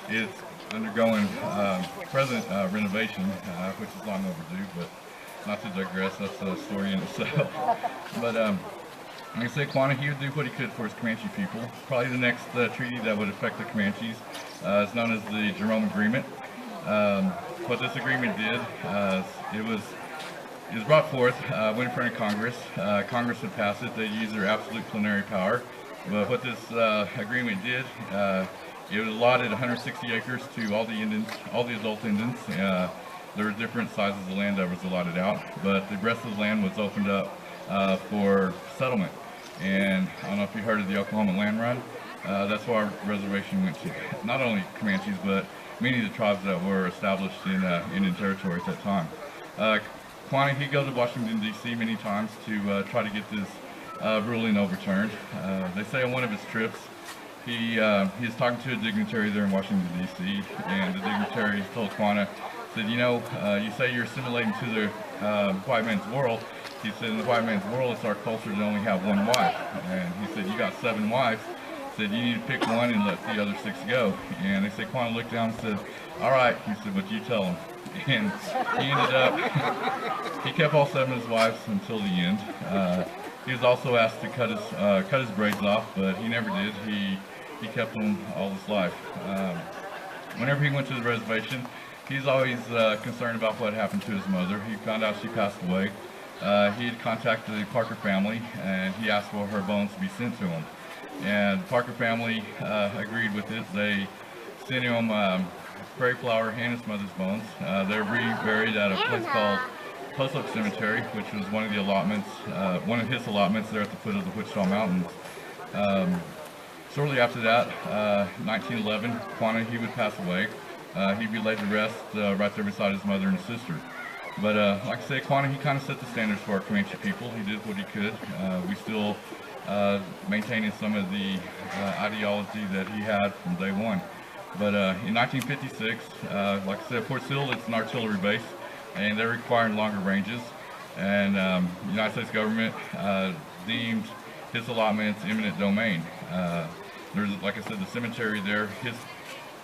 It's undergoing present renovation, which is long overdue, but not to digress, that's a story in itself. But like I said, Quannah, he would do what he could for his Comanche people. Probably the next treaty that would affect the Comanches is known as the Jerome Agreement. What this agreement did, it was brought forth, went in front of Congress. Congress would pass it. They'd use their absolute plenary power. But what this agreement did, it was allotted 160 acres to all the Indians, all the adult Indians. There were different sizes of land that was allotted out, but the rest of the land was opened up for settlement. And I don't know if you heard of the Oklahoma Land Run. That's where our reservation went to. Not only Comanches, but many of the tribes that were established in Indian territory at that time. Quannah, he goes to Washington, D.C. many times to try to get this ruling overturned. They say on one of his trips, he was talking to a dignitary there in Washington, D.C., and the dignitary told Quannah, said, you know, you say you're assimilating to the white man's world. He said, in the white man's world, it's our culture to only have one wife. And he said, you got 7 wives. He said, you need to pick one and let the other 6 go. And they said, Quannah looked down and said, all right. He said, but you tell him. And he ended up, he kept all 7 of his wives until the end. He was also asked to cut his braids off, but he never did. He kept them all his life. Whenever he went to the reservation, he's always concerned about what happened to his mother. He found out she passed away. He had contacted the Parker family, and he asked for her bones to be sent to him. And the Parker family agreed with it. They sent him prairie flower and his mother's bones. They're reburied at a place called Post Oak Cemetery, which was one of the allotments, one of his allotments there at the foot of the Wichita Mountains. Shortly after that, 1911, Quannah, he would pass away. He'd be laid to rest right there beside his mother and sister. But like I say, Quannah, he kind of set the standards for our Comanche people. He did what he could. We still maintaining some of the ideology that he had from day one. But in 1956, like I said, Fort Sill, it's an artillery base, and they're requiring longer ranges. And the United States government deemed his allotments eminent domain. There's, like I said, the cemetery there.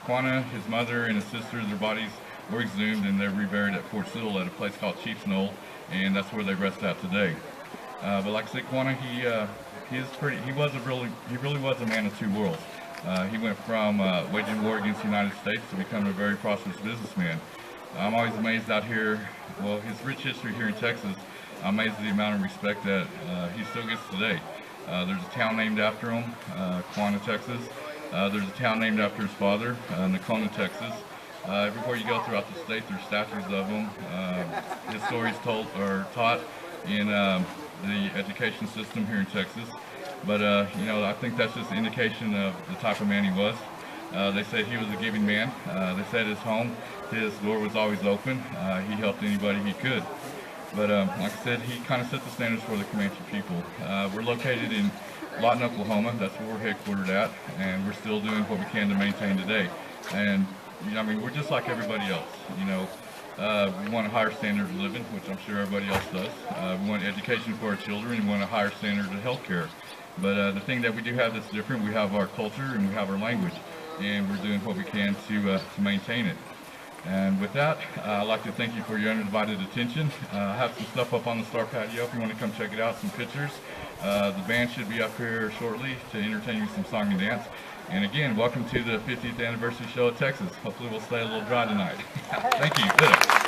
Quannah, his mother, and his sister, their bodies were exhumed, and they're reburied at Fort Sill at a place called Chief's Knoll, and that's where they rest at today. But like I said, Quannah, he really was a man of 2 worlds. He went from waging war against the United States to becoming a very prosperous businessman. I'm always amazed out here, well, his rich history here in Texas, I'm amazed at the amount of respect that he still gets today. There's a town named after him, Quannah, Texas. There's a town named after his father, Nacona, Texas. Everywhere you go throughout the state, there's statues of him. His stories told or taught in the education system here in Texas. But you know, I think that's just an indication of the type of man he was. They said he was a giving man. They said his home, his door was always open. He helped anybody he could. But like I said, he kind of set the standards for the Comanche people. We're located in Lawton, Oklahoma. That's where we're headquartered at, and we're still doing what we can to maintain today. And you know, I mean, we're just like everybody else. You know, we want a higher standard of living, which I'm sure everybody else does. We want education for our children. We want a higher standard of health care. But the thing that we do have that's different, we have our culture and we have our language, and we're doing what we can to maintain it. And with that, I'd like to thank you for your undivided attention. I have some stuff up on the Star Patio if you want to come check it out, some pictures. The band should be up here shortly to entertain you with some song and dance. And again, welcome to the 50th anniversary show of Texas. Hopefully we'll stay a little dry tonight. Thank you. Good.